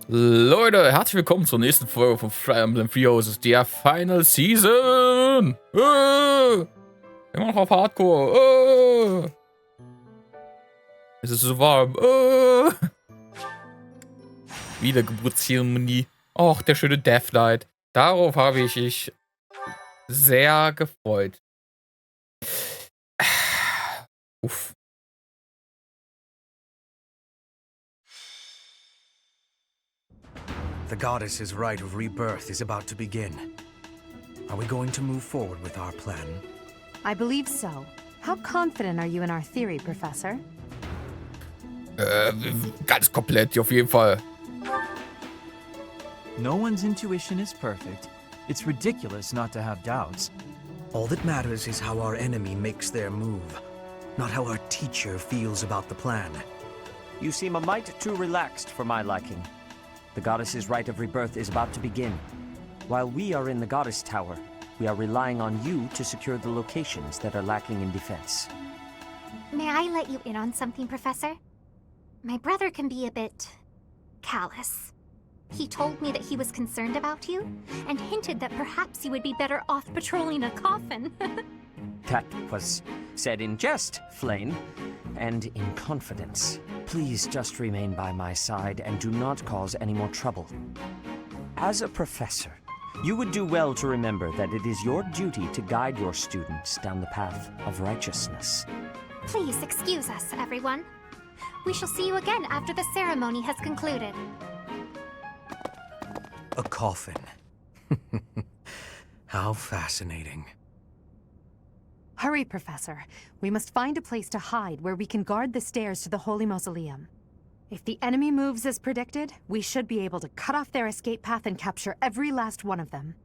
Leute, herzlich willkommen zur nächsten Folge von Emblem Three Houses, der Final Season. Immer noch auf Hardcore. Es ist so warm. Wiedergeburtszeremonie. Och, der schöne Death Knight. Darauf habe ich mich sehr gefreut. Uff. The goddess's rite of rebirth is about to begin. Are we going to move forward with our plan? I believe so. How confident are you in our theory, Professor? Ganz komplett, auf jeden Fall. No one's intuition is perfect. It's ridiculous not to have doubts. All that matters is how our enemy makes their move, not how our teacher feels about the plan. You seem a mite too relaxed for my liking. The goddess's rite of rebirth is about to begin. While we are in the goddess tower, we are relying on you to secure the locations that are lacking in defense. May I let you in on something, Professor? My brother can be a bit callous. He told me that he was concerned about you, and hinted that perhaps you would be better off patrolling a coffin. That was said in jest, Flame, and in confidence. Please just remain by my side and do not cause any more trouble. As a professor, you would do well to remember that it is your duty to guide your students down the path of righteousness. Please excuse us, everyone. We shall see you again after the ceremony has concluded. A coffin. How fascinating. Hurry, Professor. We must find a place to hide where we can guard the stairs to the Holy Mausoleum. If the enemy moves as predicted, we should be able to cut off their escape path and capture every last one of them.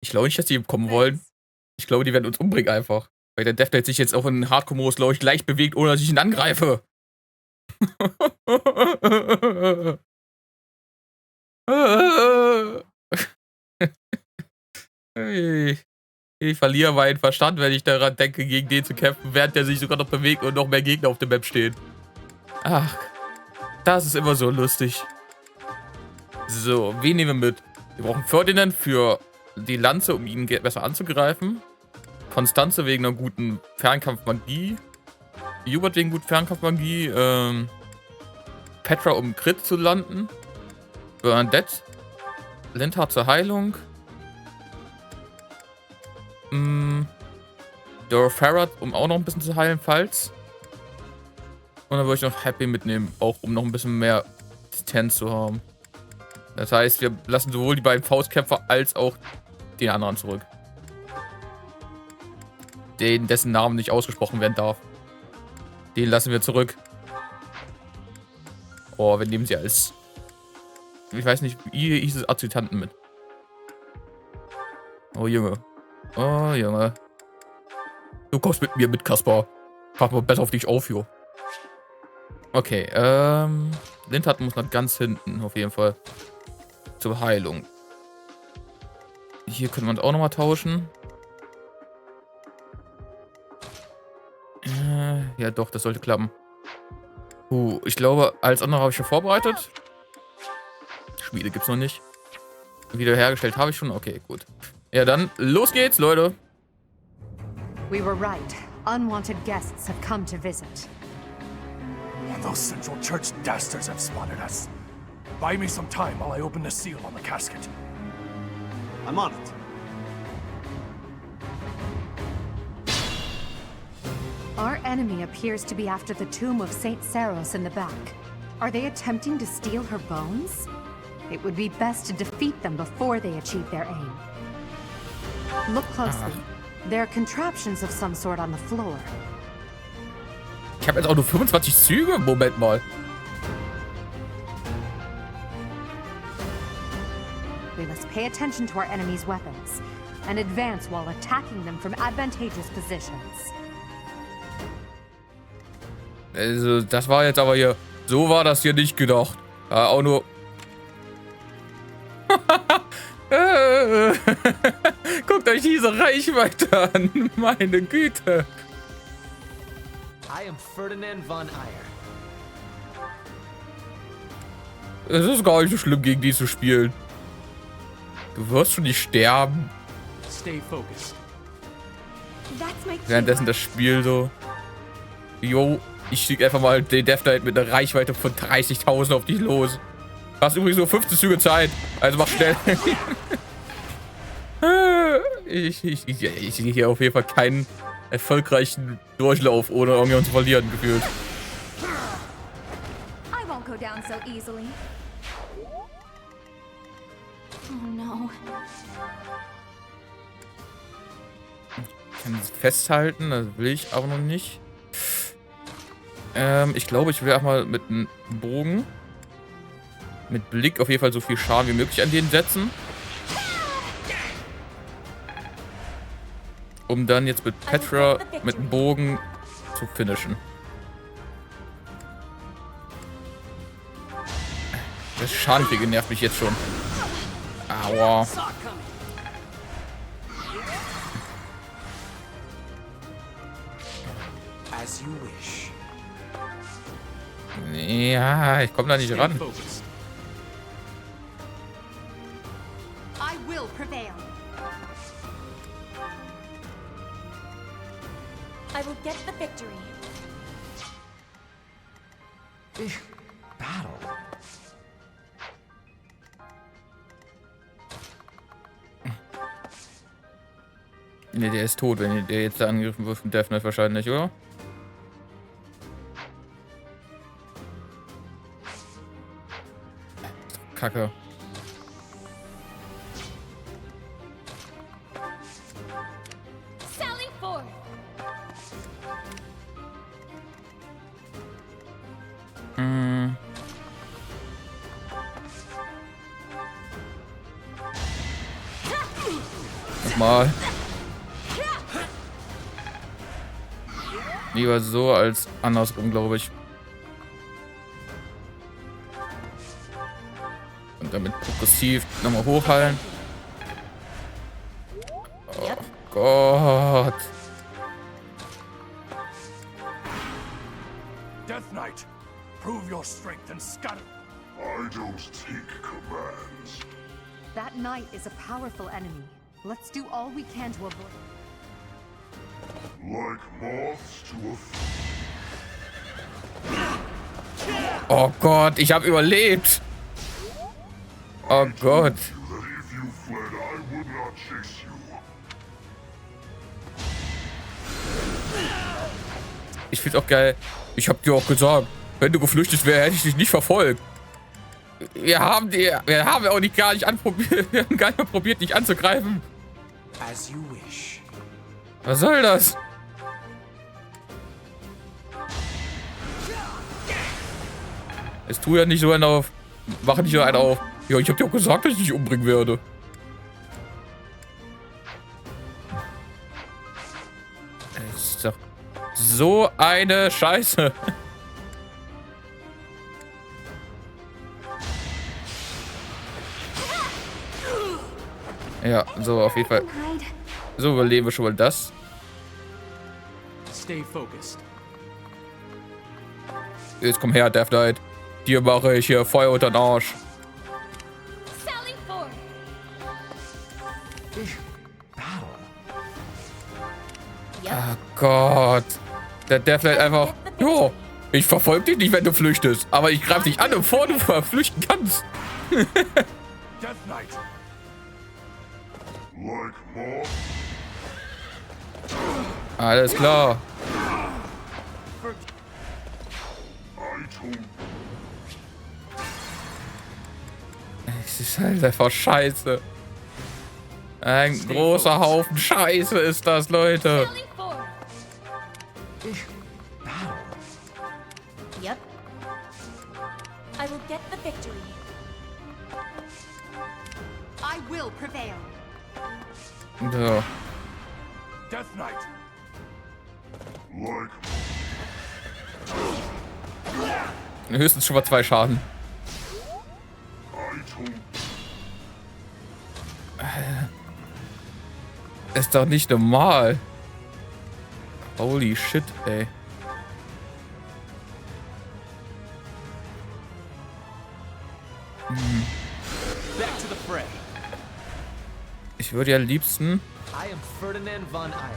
Ich glaube nicht, dass die kommen wollen. Ich glaube, die werden uns umbringen einfach. Weil der Death Knight sich jetzt auch in Hardcore-Modus, glaube ich, gleich bewegt, ohne dass ich ihn angreife. Ich verliere meinen Verstand, wenn ich daran denke, gegen den zu kämpfen, während der sich sogar noch bewegt und noch mehr Gegner auf der Map stehen. Ach, das ist immer so lustig. So, wen nehmen wir mit? Wir brauchen Ferdinand für die Lanze, um ihn besser anzugreifen. Konstanze wegen einer guten Fernkampfmagie. Hubert wegen gut Fernkampfmagie. Petra, um Crit zu landen. Bernadette. Lindhard zur Heilung. Farad, um auch noch ein bisschen zu heilen, falls. Und dann würde ich noch Happy mitnehmen, auch um noch ein bisschen mehr Distanz zu haben. Das heißt, wir lassen sowohl die beiden Faustkämpfer als auch den anderen zurück. Dessen Namen nicht ausgesprochen werden darf. Den lassen wir zurück. Oh, wir nehmen sie als... Ich weiß nicht, wie hieß es, Adjutanten mit. Oh, Junge. Oh, Junge. Du kommst mit mir mit, Kaspar. Pass mal besser auf dich auf, jo. Okay, Lindhard muss nach ganz hinten, auf jeden Fall. Zur Heilung. Hier könnte man es auch nochmal tauschen. Ja, doch, das sollte klappen. Ich glaube, alles andere habe ich schon vorbereitet. Schmiede gibt's noch nicht. Wiederhergestellt habe ich schon. Okay, gut. Ja, dann los geht's, Leute. We were right. Unwanted guests have come to visit. Those Central Church dastards have spotted us. Buy me some time while I open the seal on the casket. I'm on it. Our enemy appears to be after the tomb of Saint Saros in the back. Are they attempting to steal her bones? It would be best to defeat them before they achieve their aim. Look closely. There are contraptions of some sort on the floor. Ich habe jetzt auch nur 25 Züge? Moment mal. We must pay attention to our enemy's weapons and advance while attacking them from advantageous positions. Also, das war jetzt aber hier... So war das hier nicht gedacht. Auch nur... Guckt euch diese Reichweite an. Meine Güte. I am Ferdinand von Eyre. Es ist gar nicht so schlimm, gegen die zu spielen. Du wirst schon nicht sterben. Stay focused. Währenddessen das Spiel so. Jo, ich schicke einfach mal den Death Knight mit einer Reichweite von 30.000 auf dich los. Du hast übrigens nur 15 Züge Zeit. Also mach schnell. Ich sehe hier auf jeden Fall keinen erfolgreichen Durchlauf, ohne irgendjemanden zu verlieren, gefühlt. I won't go down so easily. Oh no. Ich kann es festhalten, das will ich aber noch nicht. Ich glaube, ich will auch mal mit einem Bogen, mit Blick auf jeden Fall so viel Schaden wie möglich an den setzen. Um dann jetzt mit Petra mit dem Bogen zu finishen. Das Schadenkriege nervt mich jetzt schon. Aua. As you wish. Ja, ich komme da nicht ran. I will prevail. I will get the victory. Battle. Ne, der ist tot, wenn der jetzt da angegriffen wird von Death Knight wahrscheinlich, oder? Kacke. Sally forth. Nochmal. Lieber so als andersrum, glaube ich. Und damit progressiv nochmal hochhalten. Oh Gott. Death Knight, prove your strength and scatter. I don't take commands. That knight is a powerful enemy. Let's do all we can to avoid. Like moths to a Oh Gott, ich habe überlebt. Oh Gott. that if you fled, I would not chase you. Ich find's auch geil. Ich hab dir auch gesagt, wenn du geflüchtet wärst, hätte ich dich nicht verfolgt. Wir haben auch nicht gar nicht anprobiert, wir haben gar nicht mal probiert, dich anzugreifen. As you wish. Was soll das? Es tut ja nicht so einen auf. Mach nicht so einen auf. Ja, ich hab dir auch gesagt, dass ich dich umbringen werde. Es ist doch so eine Scheiße. Ja, so auf jeden Fall. So überleben wir schon mal das. Stay focused. Jetzt komm her, Death Knight. Dir mache ich hier Feuer unter den Arsch. Sally forth. Oh Gott. Der Death Knight einfach. Jo, ich verfolge dich nicht, wenn du flüchtest. Aber ich greife dich an, bevor du flüchten kannst. Death Knight. Like moths. Alles klar. I told Es ist halt einfach scheiße. Ein großer Haufen Scheiße ist das, Leute. Sally forth. Yep. I will get the victory. I will prevail. So. Death Knight. like Höchstens schon mal 2 Schaden. I told Ist doch nicht normal. Holy shit, ey. Ich würde ja am liebsten I am Ferdinand von Eyre.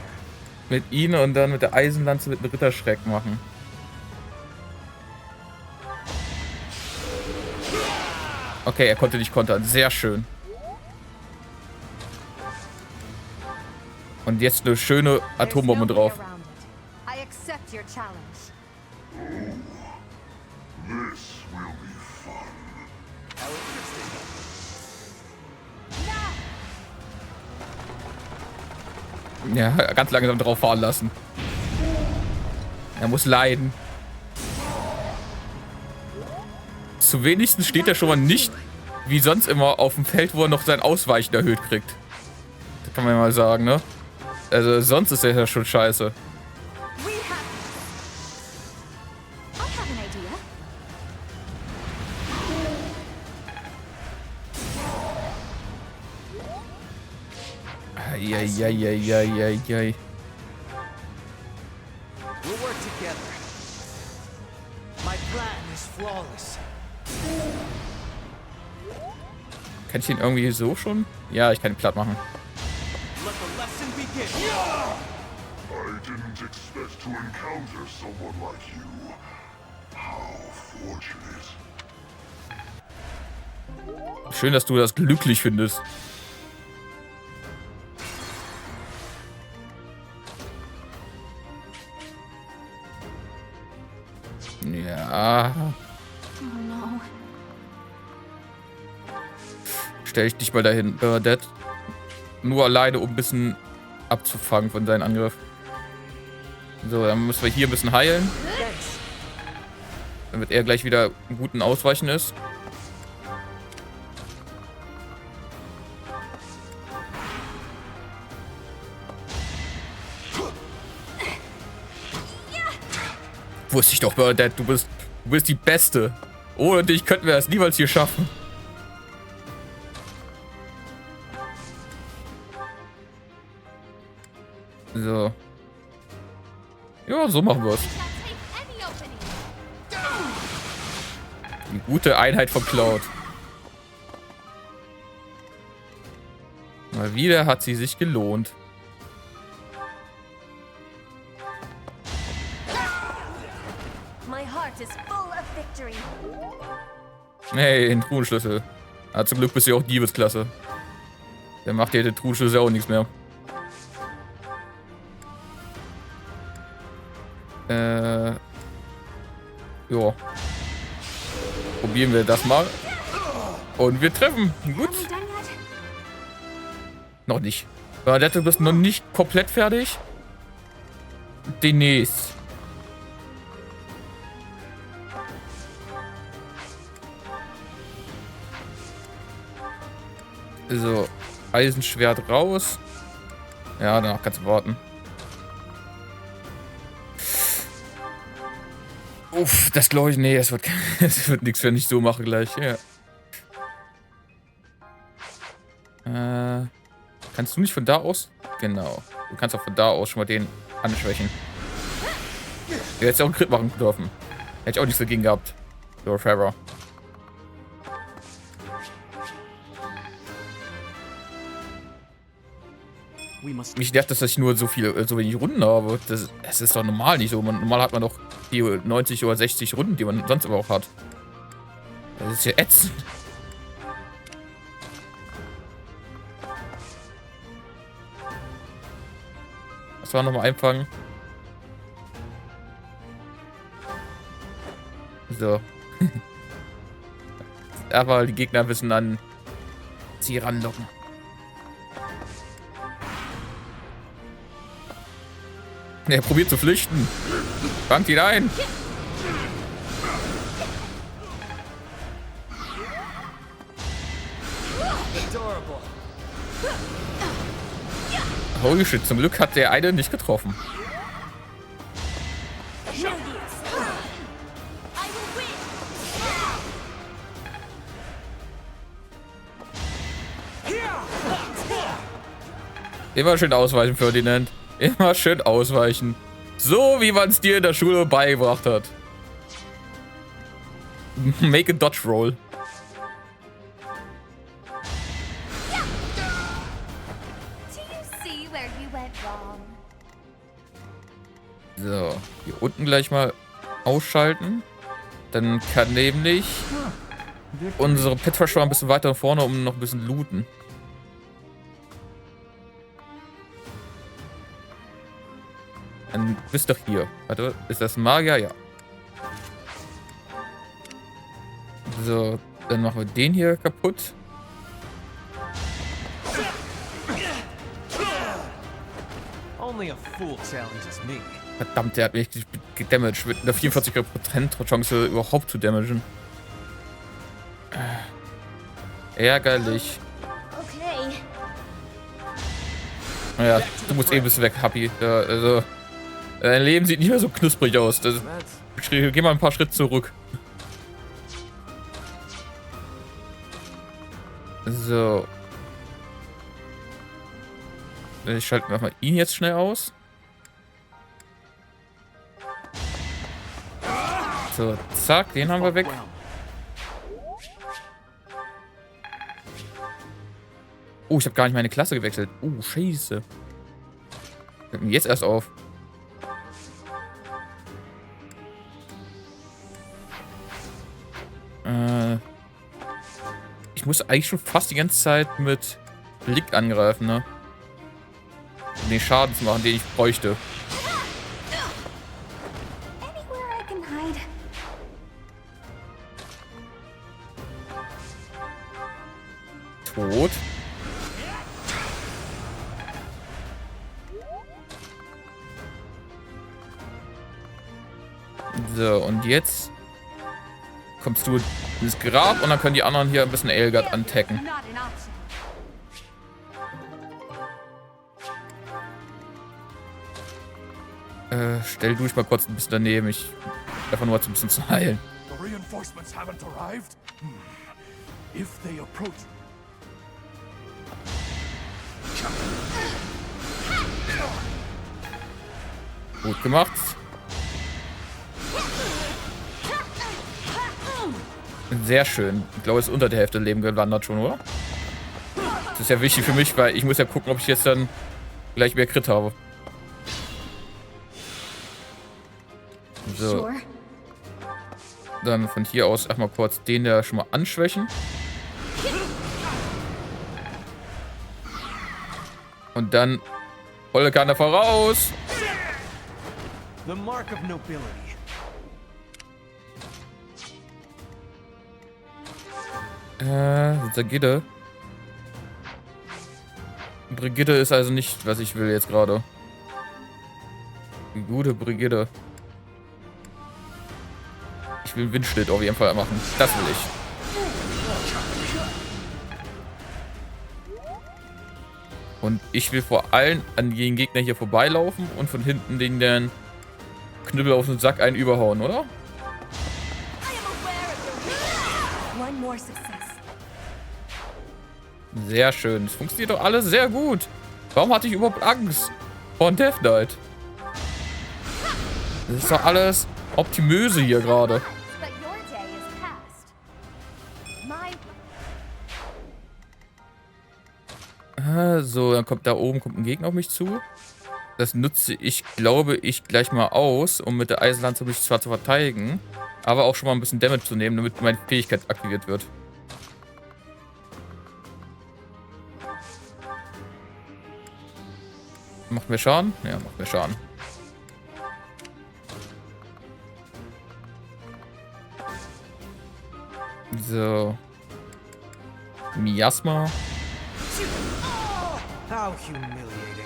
mit ihnen und dann mit der Eisenlanze mit einem Ritterschreck machen. Okay, er konnte nicht kontern. Sehr schön. Und jetzt eine schöne Atombombe drauf. I accept your challenge. This will be fun. Ja, ganz langsam drauf fahren lassen. Er muss leiden. Zu wenigstens steht er schon mal nicht, wie sonst immer, auf dem Feld, wo er noch sein Ausweichen erhöht kriegt. Das kann man ja mal sagen, ne? Also sonst ist er ja schon scheiße. Eieieiei. We'll work together. My plan is flawless. Kann ich ihn irgendwie so schon? Ja, ich kann ihn platt machen. Let the lesson begin. I didn't expect to encounter someone like you. How fortunate. Schön, dass du das glücklich findest. Ja. Oh no. Stell ich dich mal dahin, Bernadette. Nur alleine, um ein bisschen abzufangen von seinem Angriff. So, dann müssen wir hier ein bisschen heilen. Damit er gleich wieder einen guten Ausweichen ist. Wusste ich doch, Bernadette, du bist die Beste. Ohne dich könnten wir das niemals hier schaffen. So. Ja, so machen wir es. Die gute Einheit von Cloud. Mal wieder hat sie sich gelohnt. Hey, ein Truhenschlüssel. Ah, zum Glück bist du ja auch Diebesklasse. Der macht dir den Truhenschlüssel auch nichts mehr. Ja. Probieren wir das mal. Und wir treffen. Gut. Noch nicht. Bernadette, du bist noch nicht komplett fertig. Demnächst. So, Eisenschwert raus. Ja, danach kannst du warten. Uff, das glaube ich, nee, es wird nichts, wenn ich so mache gleich. Ja. Kannst du nicht von da aus? Genau. Du kannst auch von da aus schon mal den anschwächen. Du hättest auch einen Crit machen dürfen. Hätte ich auch nichts dagegen gehabt. So, Farrah. Mich nervt, dass ich nur so wenig Runden habe. Das ist doch normal nicht so. Normal hat man doch die 90 oder 60 Runden, die man sonst aber auch hat. Das ist ja ätzend. Das war nochmal einfangen. So. Aber die Gegner wissen dann sie ranlocken. Er probiert zu flüchten. Fangt ihn ein. Holy shit, zum Glück hat der eine nicht getroffen. Immer schön ausweichen, Ferdinand. Immer schön ausweichen. So, wie man es dir in der Schule beigebracht hat. Make a Dodge Roll. So, hier unten gleich mal ausschalten. Dann kann nämlich unsere Petra schon ein bisschen weiter nach vorne, um noch ein bisschen looten. Dann bist doch hier. Warte, ist das ein Magier? Ja. So, dann machen wir den hier kaputt. Only a fool challenges me. Verdammt, der hat mich gedamaged mit einer 44% Chance überhaupt zu damagen. Ärgerlich. Okay. Naja, du musst eh ein bisschen weg, Happy. Ja, also, dein Leben sieht nicht mehr so knusprig aus. Geh mal ein paar Schritte zurück. So. Ich schalte mal ihn jetzt schnell aus. So, zack, den haben wir weg. Oh, ich habe gar nicht meine Klasse gewechselt. Scheiße. Fällt mir jetzt erst auf. Ich muss eigentlich schon fast die ganze Zeit mit Blick angreifen, ne? Um den Schaden zu machen, den ich bräuchte. Anywhere I can hide. Tot. So, und jetzt kommst du ins Grab und dann können die anderen hier ein bisschen Elgard antacken. Stell du dich mal kurz ein bisschen daneben. Ich davon nur ein bisschen zu heilen. The reinforcements haven't arrived? If they approach. Gut gemacht. Sehr schön. Ich glaube, es ist unter der Hälfte Leben gewandert schon, oder? Das ist ja wichtig für mich, weil ich muss ja gucken, ob ich jetzt dann gleich mehr Crit habe. So. Dann von hier aus erstmal kurz den da schon mal anschwächen. Und dann volle Kanne voraus. The mark of nobility. Brigitte. Brigitte ist also nicht, was ich will jetzt gerade. Die gute Brigitte. Ich will einen Windschnitt auf jeden Fall machen. Das will ich. Und ich will vor allem an den Gegner hier vorbeilaufen und von hinten den dann Knüppel auf den Sack einen überhauen, oder? Sehr schön. Es funktioniert doch alles sehr gut. Warum hatte ich überhaupt Angst vor Death Knight? Das ist doch alles optimöse hier gerade. So, dann kommt da oben ein Gegner auf mich zu. Das nutze ich, glaube ich, gleich mal aus, um mit der Eisenlanze mich zwar zu verteidigen, aber auch schon mal ein bisschen Damage zu nehmen, damit meine Fähigkeit aktiviert wird. Macht mir Schaden? Ja, macht mir Schaden. So. Miasma. How humiliating.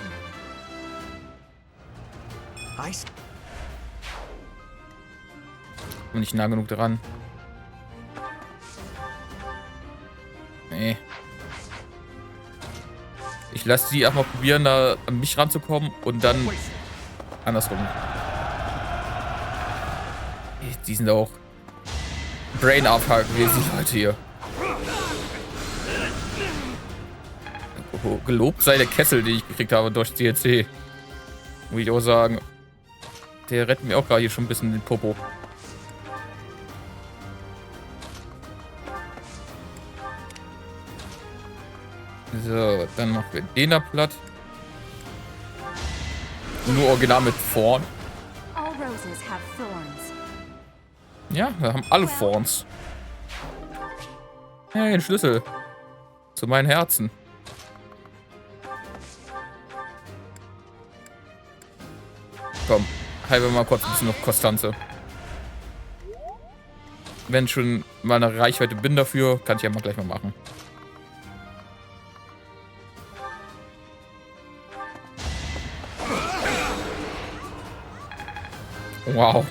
Und nicht nah genug dran. Nee. Ich lasse sie erstmal probieren, da an mich ranzukommen und dann andersrum. Die sind auch Brain-Abhaken gewesen, die Leute hier. Gelobt sei der Kessel, den ich gekriegt habe durch DLC. Muss ich auch sagen. Der rettet mir auch gerade hier schon ein bisschen den Popo. So, dann machen wir den da platt. Nur original mit vorn. roses have thorns. Ja, wir haben alle Thorns. Hey, ein Schlüssel. Zu meinen Herzen. Komm, halbe mal kurz ein bisschen noch Konstanze. Wenn ich schon mal eine Reichweite bin dafür, kann ich ja mal gleich mal machen. Wow.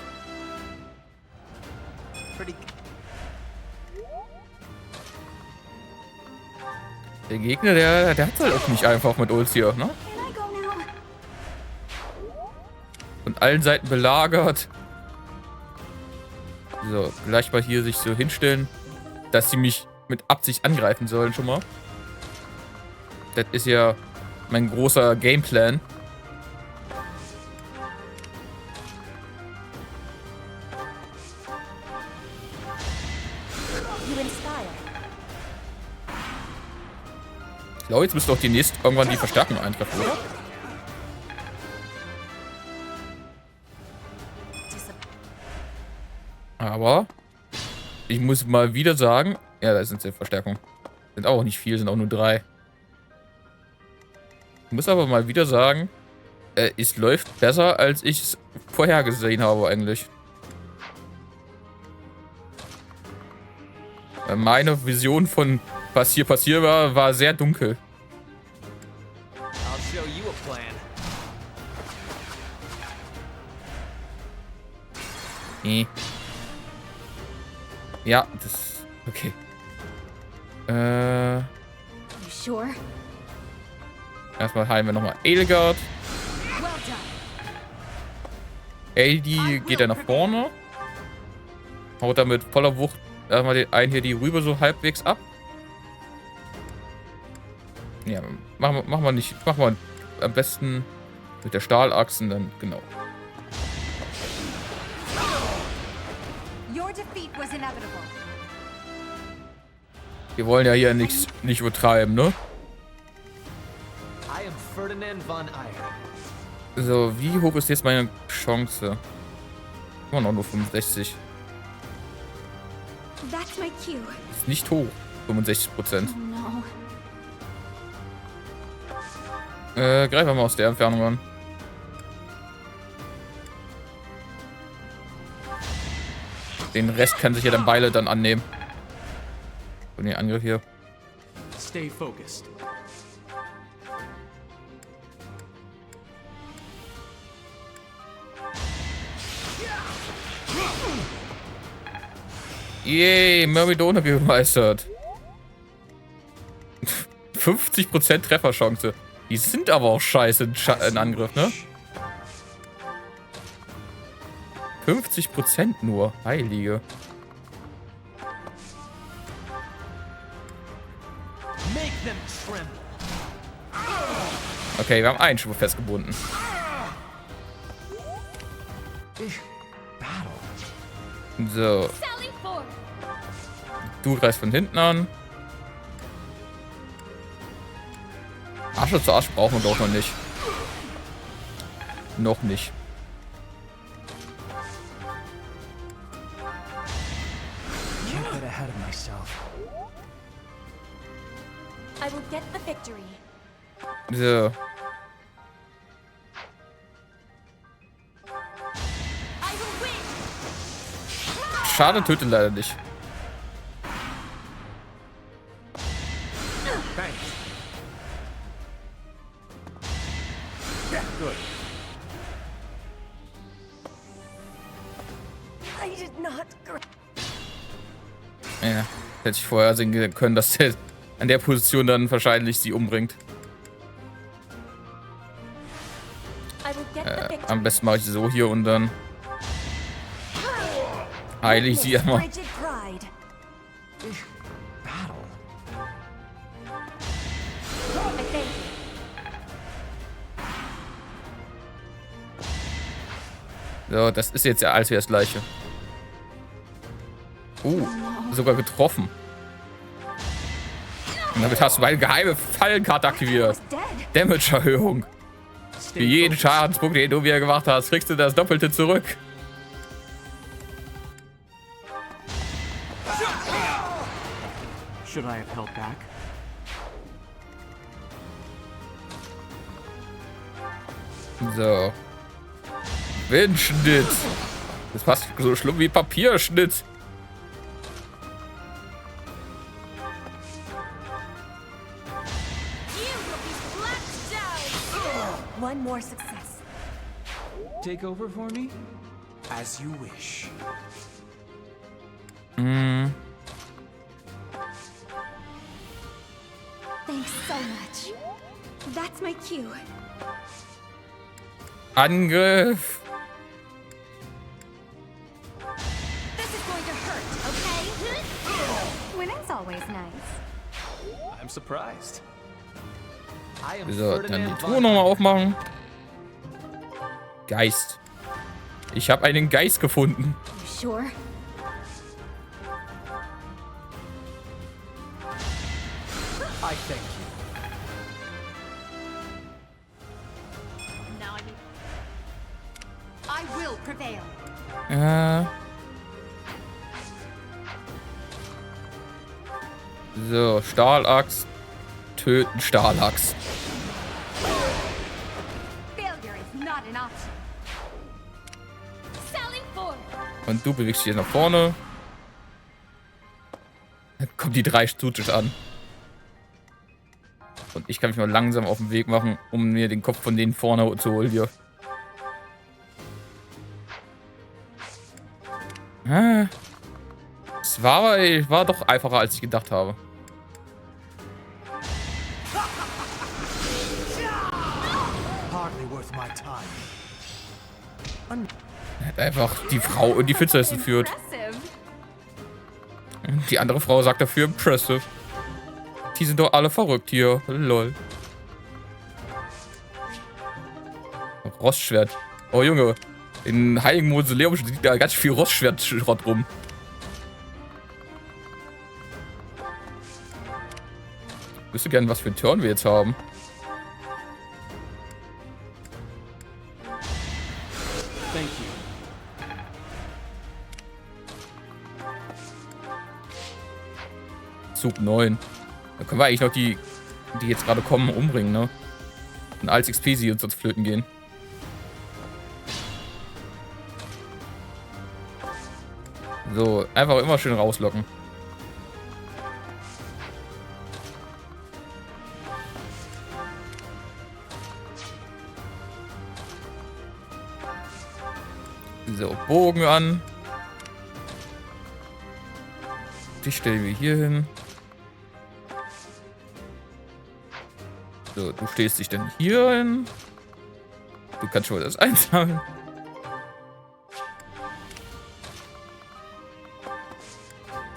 Der Gegner, der hat halt auch nicht einfach mit Ults hier, ne? Von allen Seiten belagert. So, gleich mal hier sich so hinstellen, dass sie mich mit Absicht angreifen sollen schon mal. Das ist ja mein großer Gameplan. Ich glaube, jetzt müsste auch demnächst irgendwann die Verstärkung eintreffen, oder? Aber ich muss mal wieder sagen, ja, da sind die Verstärkungen. Sind auch nicht viel, sind auch nur 3. Ich muss aber mal wieder sagen, es läuft besser, als ich es vorhergesehen habe eigentlich. Meine Vision von was hier passiert war sehr dunkel. Nee. Ja, das... Okay. Erstmal heilen wir nochmal Edelgard. AD geht er nach vorne. Haut damit voller Wucht erstmal den einen hier die Rübe so halbwegs ab. Ja, machen wir nicht. Machen wir am besten mit der Stahlachsen dann, genau. Wir wollen ja hier nicht übertreiben, ne? So, wie hoch ist jetzt meine Chance? Immer noch nur 65. Ist nicht hoch. 65%. Greifen wir mal aus der Entfernung an. Den Rest kann sich ja dann Beile dann annehmen. Und den Angriff hier. Stay focused. Yay, Myrmidone gemeistert. 50% Trefferchance. Die sind aber auch scheiße in Angriff, ne? 50% nur. Heilige. Okay, wir haben einen Schwur festgebunden. So. Du greifst von hinten an. Asche zu Arsch brauchen wir doch noch nicht. Noch nicht. So. Schade, tötet leider nicht. Ja, hätte ich vorher sehen können, dass der an der Position dann wahrscheinlich sie umbringt. Am besten mache ich sie so hier und dann heile ich sie einmal. So, das ist jetzt ja alles wie das gleiche. Sogar getroffen. Und damit hast du meine geheime Fallenkarte aktiviert. Damage-Erhöhung. Für jeden Schadenspunkt, den du mir gemacht hast, kriegst du das Doppelte zurück. Should I have held back? So. Windschnitt. Das ist fast so schlimm wie Papierschnitt. One more success. Take over for me? As you wish. Thanks so much. That's my cue. Angriff. This is going to hurt, okay? Winning's always nice. I'm surprised. I am So, dann die Ferdinand Truhe nochmal aufmachen. Geist. Ich habe einen Geist gefunden. Sure. I thank you. Now I will prevail. So, Stahlachs. Töten Stahlachs. Failure is not an option. Sally forth. Und du bewegst dich jetzt nach vorne. Dann kommen die 3 Stooges an. Und ich kann mich mal langsam auf den Weg machen, um mir den Kopf von denen vorne zu holen hier. Es war doch einfacher, als ich gedacht habe. Er hat einfach die Frau in die Pfütze geführt. Und die andere Frau sagt dafür impressive. Die sind doch alle verrückt hier. Lol. Rostschwert. Oh Junge. In Heiligen Mausoleum steht da ganz viel Rostschwert-Schrott rum. Ich wüsste gerne, was für einen Turn wir jetzt haben. Thank you. Zug 9. Da können wir eigentlich noch die jetzt gerade kommen, umbringen, ne? Und als XP sie uns flöten gehen. So, einfach immer schön rauslocken. So, Bogen an. Die stellen wir hier hin. So, du stehst dich dann hier hin. Du kannst schon mal das einsammeln.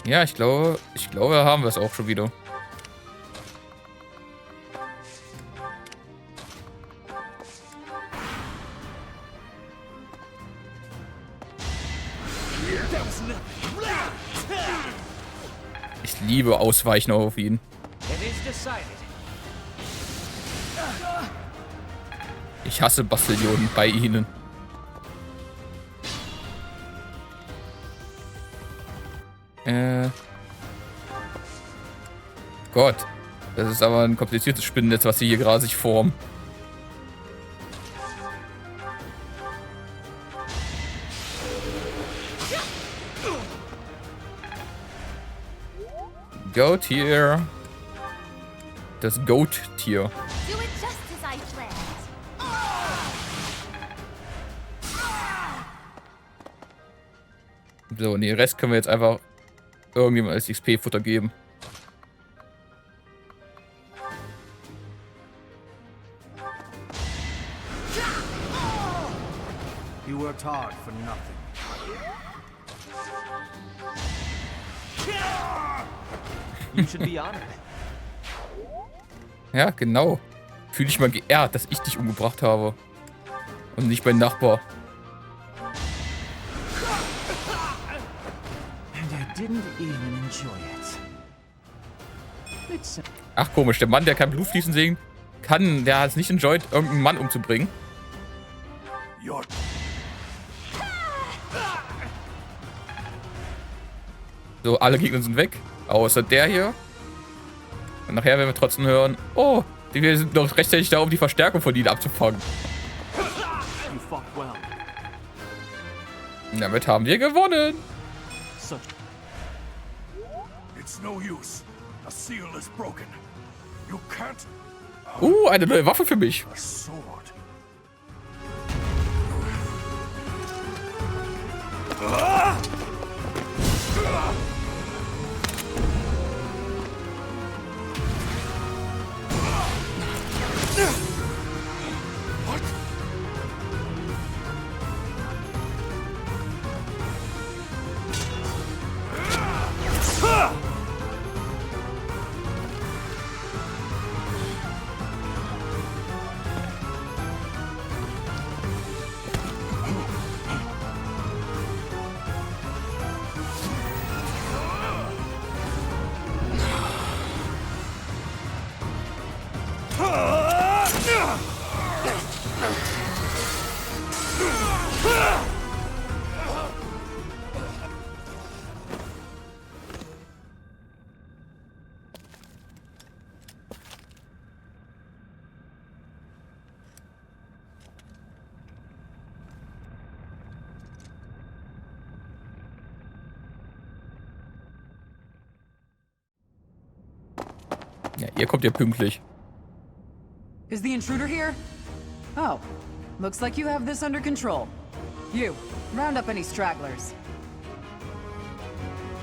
Ja, ich glaube, haben wir es auch schon wieder. Ich liebe Ausweichen auf ihn. Ich hasse Bastillionen bei ihnen. Gott. Das ist aber ein kompliziertes Spinnennetz, was sie hier gerade sich formen. Goat-Tier. Das Goat-Tier. So, und den Rest können wir jetzt einfach irgendjemand als XP-Futter geben. You worked hard for nothing. You should be honored. Ja, genau. Fühle ich mal geehrt, dass ich dich umgebracht habe. Und nicht mein Nachbar. Ach komisch, der Mann, der kein Blut fließen sehen kann, der hat es nicht enjoyed, irgendeinen Mann umzubringen. You're... So, alle Gegner sind weg. Außer der hier. Und nachher werden wir trotzdem hören, oh, wir sind noch rechtzeitig da, um die Verstärkung von ihnen abzufangen. You fought well. Und damit haben wir gewonnen. So It's no use. A seal is broken. You can't... Eine neue Waffe für mich. A sword. Ja, ihr kommt ja pünktlich. Is the intruder here? Oh, looks like you have this under control. You, round up any stragglers.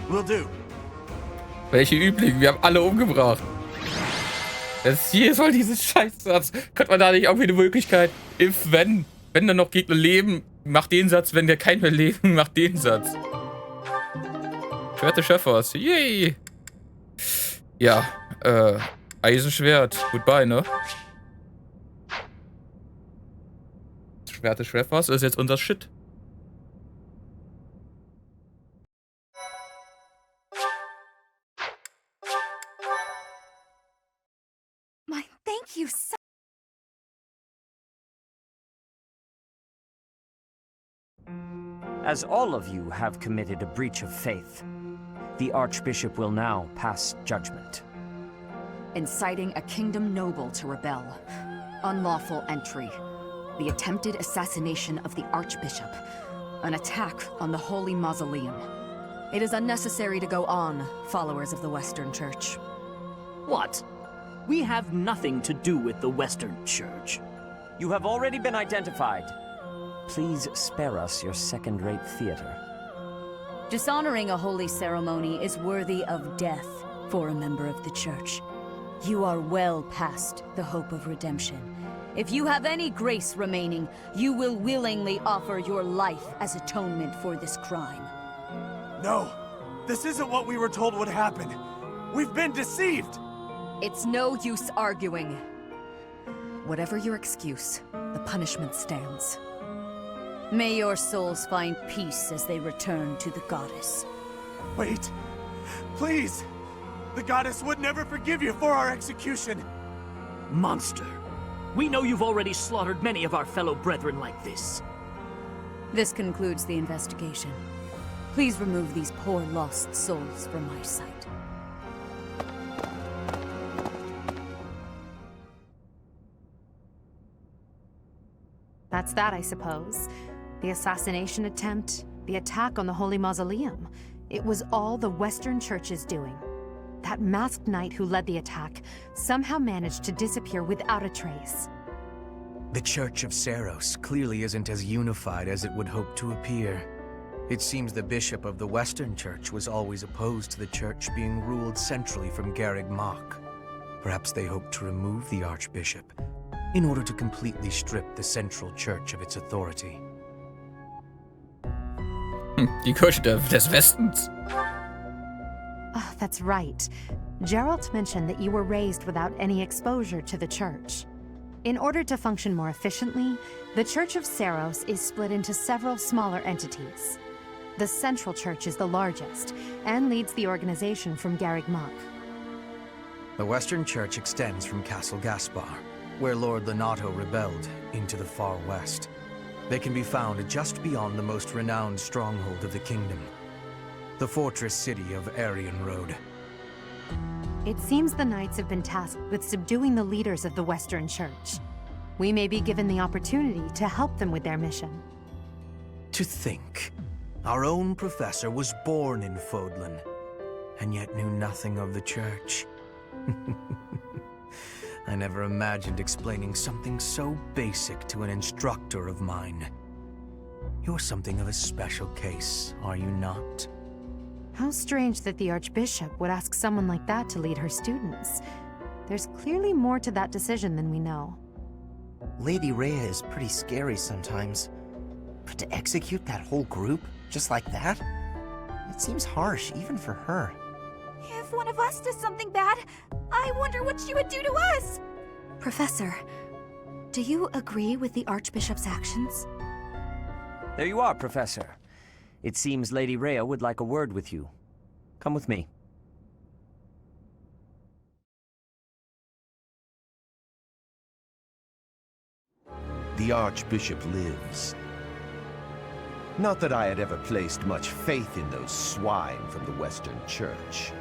Will do. Welche Üblichen? Wir haben alle umgebracht. Das hier soll dieses Scheißsatz. Könnte man da nicht irgendwie eine Möglichkeit? Wenn dann noch Gegner leben, macht den Satz. Wenn der kein mehr leben, macht den Satz. Schwert des Schöpfers. Yay! Ja, Eisenschwert. Goodbye, ne? Schwert des Schöpfers ist jetzt unser Shit. My thank you so As all of you have committed a breach of faith, the Archbishop will now pass judgment. Inciting a kingdom noble to rebel. Unlawful entry. The attempted assassination of the Archbishop. An attack on the Holy Mausoleum. It is unnecessary to go on, followers of the Western Church. What? We have nothing to do with the Western Church. You have already been identified. Please spare us your second-rate theater. Dishonoring a holy ceremony is worthy of death for a member of the Church. You are well past the hope of redemption. If you have any grace remaining, you will willingly offer your life as atonement for this crime. No! This isn't what we were told would happen! We've been deceived! It's no use arguing. Whatever your excuse, the punishment stands. May your souls find peace as they return to the goddess. Wait! Please! The goddess would never forgive you for our execution! Monster! We know you've already slaughtered many of our fellow brethren like this. This concludes the investigation. Please remove these poor lost souls from my sight. That's that, I suppose. The assassination attempt, the attack on the Holy Mausoleum. It was all the Western Church's doing. That masked knight who led the attack somehow managed to disappear without a trace. The Church of Saros clearly isn't as unified as it would hope to appear. It seems the bishop of the Western Church was always opposed to the church being ruled centrally from Garreg Mach. Perhaps they hoped to remove the Archbishop in order to completely strip the Central Church of its authority. Die Kirche des Westens. Oh, that's right. Geralt mentioned that you were raised without any exposure to the church. In order to function more efficiently, the Church of Saros is split into several smaller entities. The Central Church is the largest, and leads the organization from Garreg Mach. The Western Church extends from Castle Gaspar, where Lord Lenato rebelled, into the far west. They can be found just beyond the most renowned stronghold of the kingdom, the fortress city of Aryan Road. It seems the knights have been tasked with subduing the leaders of the Western Church. We may be given the opportunity to help them with their mission. To think, our own professor was born in Fodlan, and yet knew nothing of the church. I never imagined explaining something so basic to an instructor of mine. You're something of a special case, are you not? How strange that the Archbishop would ask someone like that to lead her students. There's clearly more to that decision than we know. Lady Rhea is pretty scary sometimes. But to execute that whole group, just like that? It seems harsh, even for her. If one of us does something bad, I wonder what she would do to us! Professor, do you agree with the Archbishop's actions? There you are, Professor. It seems Lady Rhea would like a word with you. Come with me. The Archbishop lives. Not that I had ever placed much faith in those swine from the Western Church.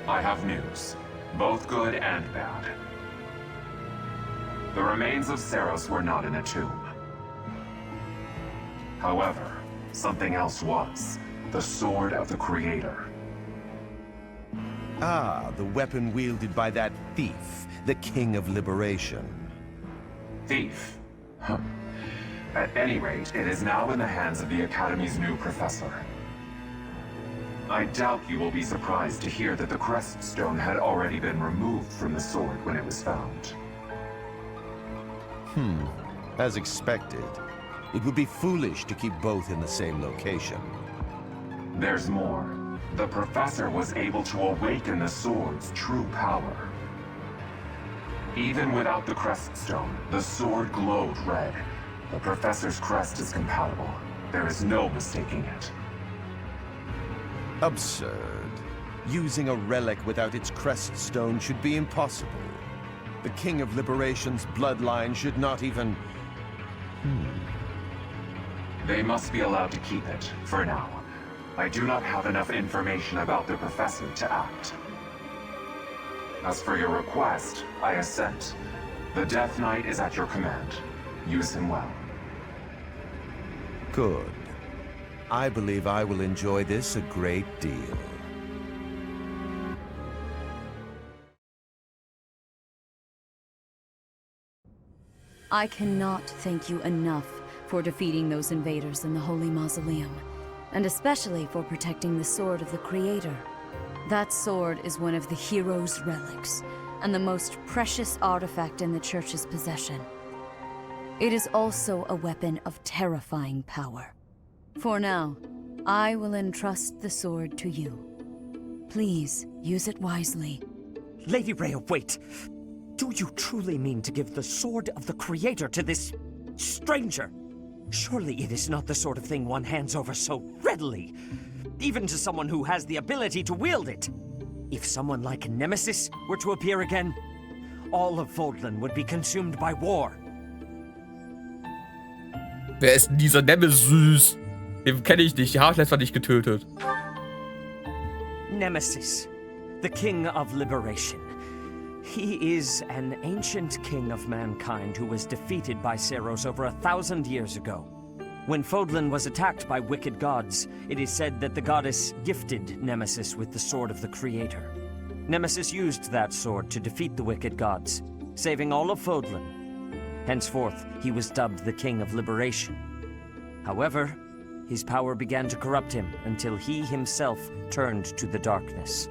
I have news, both good and bad. The remains of Seiros were not in a tomb. However, something else was. The Sword of the Creator. Ah, the weapon wielded by that thief, the King of Liberation. Thief? Huh. At any rate, it is now in the hands of the Academy's new professor. I doubt you will be surprised to hear that the crest stone had already been removed from the sword when it was found. As expected. It would be foolish to keep both in the same location. There's more. The professor was able to awaken the sword's true power. Even without the crest stone, the sword glowed red. The professor's crest is compatible. There is no mistaking it. Absurd. Using a relic without its crest stone should be impossible. The King of Liberation's bloodline should not even... They must be allowed to keep it, for now. I do not have enough information about the professor to act. As for your request, I assent. The Death Knight is at your command. Use him well. Good. I believe I will enjoy this a great deal. I cannot thank you enough for defeating those invaders in the Holy Mausoleum, and especially for protecting the Sword of the Creator. That sword is one of the hero's relics, and the most precious artifact in the Church's possession. It is also a weapon of terrifying power. For now, I will entrust the sword to you. Please, use it wisely. Lady Rhea, wait! Do you truly mean to give the Sword of the Creator to this stranger? Surely it is not the sort of thing one hands over so readily, even to someone who has the ability to wield it. If someone like Nemesis were to appear again, all of Fodlan would be consumed by war. Wer ist denn dieser Nemesis? Den kenne ich nicht. Die habe ich letztes Mal nicht getötet. Nemesis, the King of Liberation. He is an ancient king of mankind who was defeated by Seiros over 1,000 years ago. When Fodlan was attacked by wicked gods, it is said that the goddess gifted Nemesis with the Sword of the Creator. Nemesis used that sword to defeat the wicked gods, saving all of Fodlan. Henceforth, he was dubbed the King of Liberation. However, his power began to corrupt him until he himself turned to the darkness.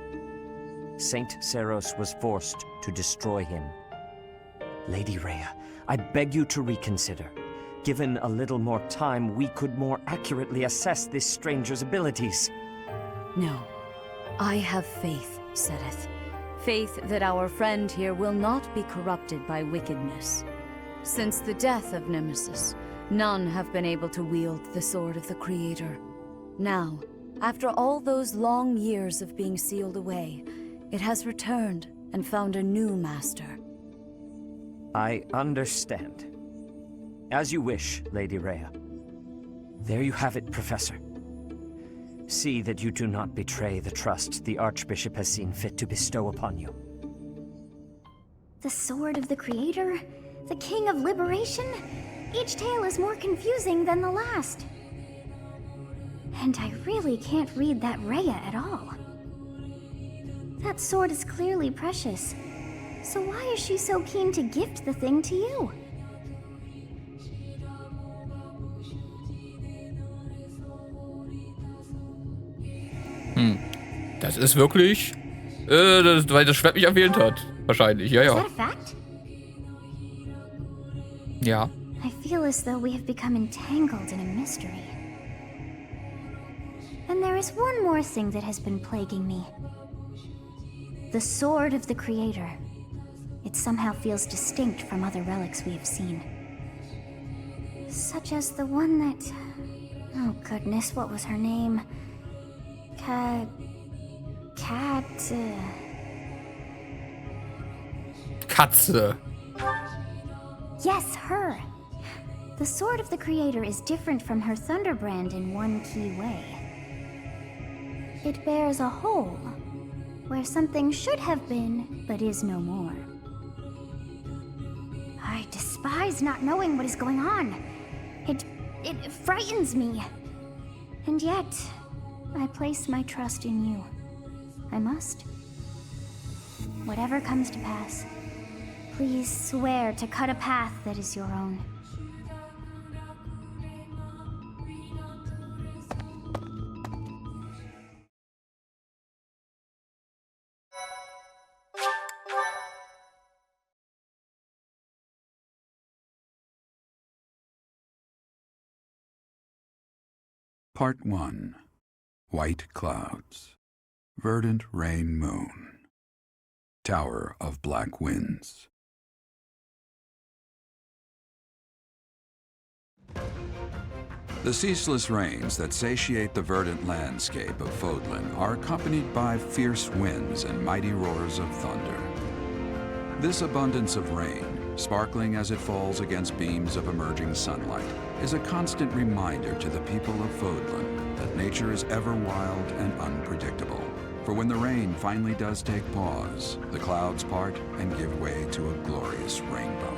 Saint Seiros was forced to destroy him. Lady Rhea, I beg you to reconsider. Given a little more time, we could more accurately assess this stranger's abilities. No. I have faith, Seteth. Faith that our friend here will not be corrupted by wickedness. Since the death of Nemesis, none have been able to wield the Sword of the Creator. Now, after all those long years of being sealed away, it has returned and found a new master. I understand. As you wish, Lady Rhea. There you have it, Professor. See that you do not betray the trust the Archbishop has seen fit to bestow upon you. The Sword of the Creator? The King of Liberation? Each tale is more confusing than the last. And I really can't read that Rhea at all. That sword is clearly precious. So why is she so keen to gift the thing to you? Das ist wirklich, weil das Schwert mich erwähnt hat. Wahrscheinlich, ja, ja. Is that a fact? Ja. I feel as though we have become entangled in a mystery. And there is one more thing that has been plaguing me. The Sword of the Creator. It somehow feels distinct from other relics we have seen. Such as the one that... Oh goodness, what was her name? Katze. Yes, her. The Sword of the Creator is different from her Thunderbrand in one key way. It bears a hole, where something should have been, but is no more. I despise not knowing what is going on. It frightens me. And yet, I place my trust in you. I must. Whatever comes to pass, please swear to cut a path that is your own. Part 1. White Clouds. Verdant Rain Moon. Tower of Black Winds. The ceaseless rains that satiate the verdant landscape of Fodlan are accompanied by fierce winds and mighty roars of thunder. This abundance of rain, sparkling as it falls against beams of emerging sunlight, is a constant reminder to the people of Fodlan that nature is ever wild and unpredictable. For when the rain finally does take pause, the clouds part and give way to a glorious rainbow.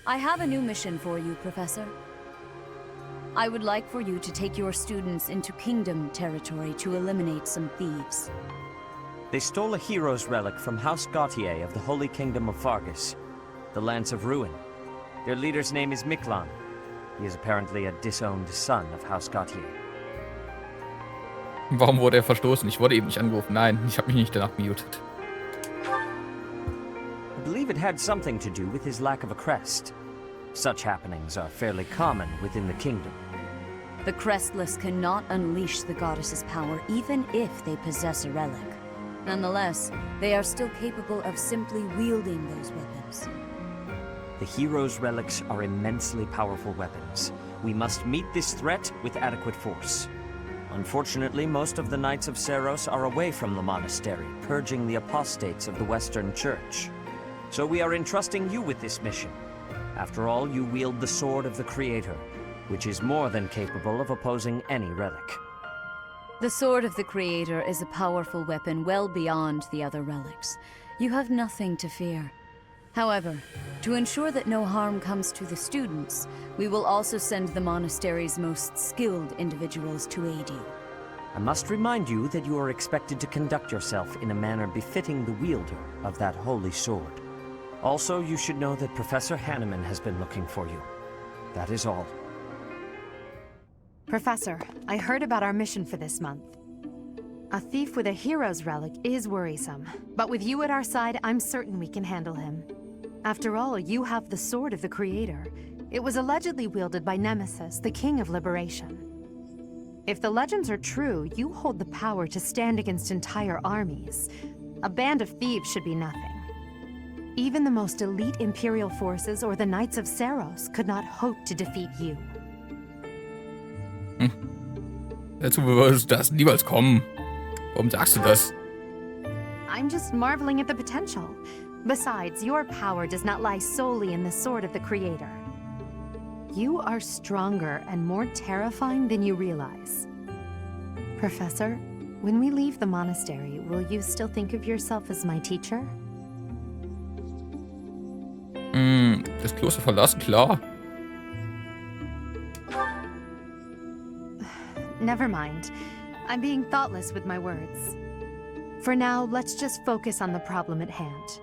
I have a new mission for you, Professor. I would like for you to take your students into Kingdom territory to eliminate some thieves. They stole a hero's relic from House Gautier of the Holy Kingdom of Fargus, the Lance of Ruin. Their leader's name is Miklan. He is apparently a disowned son of House Gautier. Warum wurde verstoßen? Ich wurde eben nicht angerufen. Nein, ich habe mich nicht danach muted. I believe it had something to do with his lack of a crest. Such happenings are fairly common within the kingdom. The Crestless cannot unleash the goddess's power even if they possess a relic. Nonetheless, they are still capable of simply wielding those weapons. The hero's relics are immensely powerful weapons. We must meet this threat with adequate force. Unfortunately, most of the Knights of Seiros are away from the monastery, purging the apostates of the Western Church. So we are entrusting you with this mission. After all, you wield the Sword of the Creator, which is more than capable of opposing any relic. The Sword of the Creator is a powerful weapon well beyond the other relics. You have nothing to fear. However, to ensure that no harm comes to the students, we will also send the monastery's most skilled individuals to aid you. I must remind you that you are expected to conduct yourself in a manner befitting the wielder of that holy sword. Also, you should know that Professor Hanneman has been looking for you. That is all. Professor, I heard about our mission for this month. A thief with a hero's relic is worrisome, but with you at our side, I'm certain we can handle him. After all, you have the sword of the Creator. It was allegedly wielded by Nemesis, the King of Liberation. If the legends are true, you hold the power to stand against entire armies. A band of thieves should be nothing. Even the most elite Imperial forces or the Knights of Saros could not hope to defeat you. Dazu wirst das niemals kommen. Warum sagst du das? I'm just marveling at the potential. Besides, your power does not lie solely in the sword of the Creator. You are stronger and more terrifying than you realize. Professor, when we leave the monastery, will you still think of yourself as my teacher? Das Kloster verlassen, klar. Never mind. I'm being thoughtless with my words. For now, let's just focus on the problem at hand.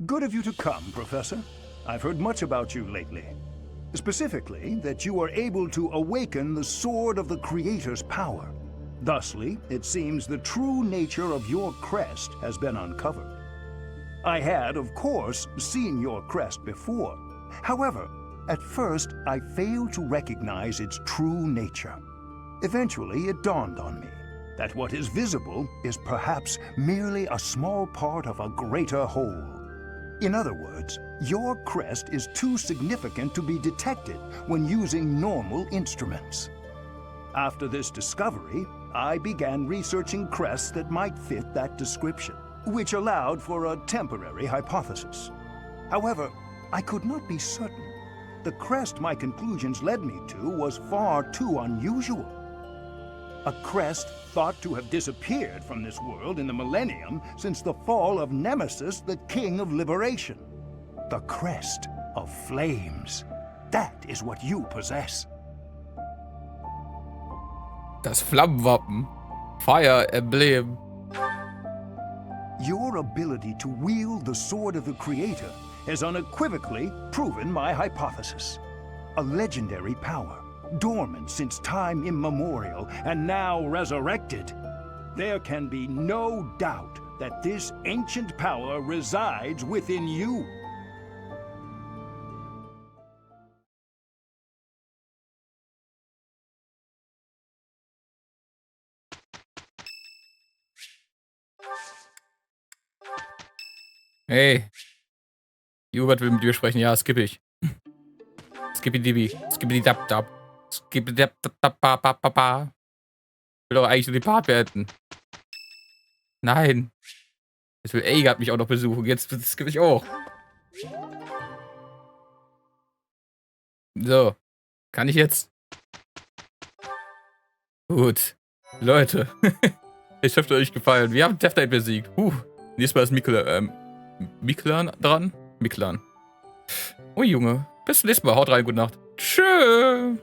Good of you to come, Professor. I've heard much about you lately. Specifically, that you are able to awaken the sword of the Creator's power. Thusly, it seems the true nature of your crest has been uncovered. I had, of course, seen your crest before. However, at first, I failed to recognize its true nature. Eventually, it dawned on me that what is visible is perhaps merely a small part of a greater whole. In other words, your crest is too significant to be detected when using normal instruments. After this discovery, I began researching crests that might fit that description, which allowed for a temporary hypothesis. However, I could not be certain. The crest my conclusions led me to was far too unusual. A crest thought to have disappeared from this world in the millennium since the fall of Nemesis, the King of Liberation. The crest of flames. That is what you possess. Das Flammenwappen. Fire Emblem. Your ability to wield the sword of the Creator has unequivocally proven my hypothesis. A legendary power, dormant since time immemorial, and now resurrected. There can be no doubt that this ancient power resides within you. Hey. Hubert will mit dir sprechen. Ja, skippe ich. Skippidibi. Skippididab-dab. Skippididab-dab-ba-ba-ba-ba. Ich will doch eigentlich nur den Part beenden. Nein. Jetzt will Eiger mich auch noch besuchen. Jetzt skippe ich auch. So. Kann ich jetzt? Gut. Leute. Ich hoffe, euch gefallen. Wir haben Death Knight besiegt. Nächstes Mal ist Miklan dran. Miklan. Oh Junge. Bis zum nächsten Mal. Haut rein. Gute Nacht. Tschüss.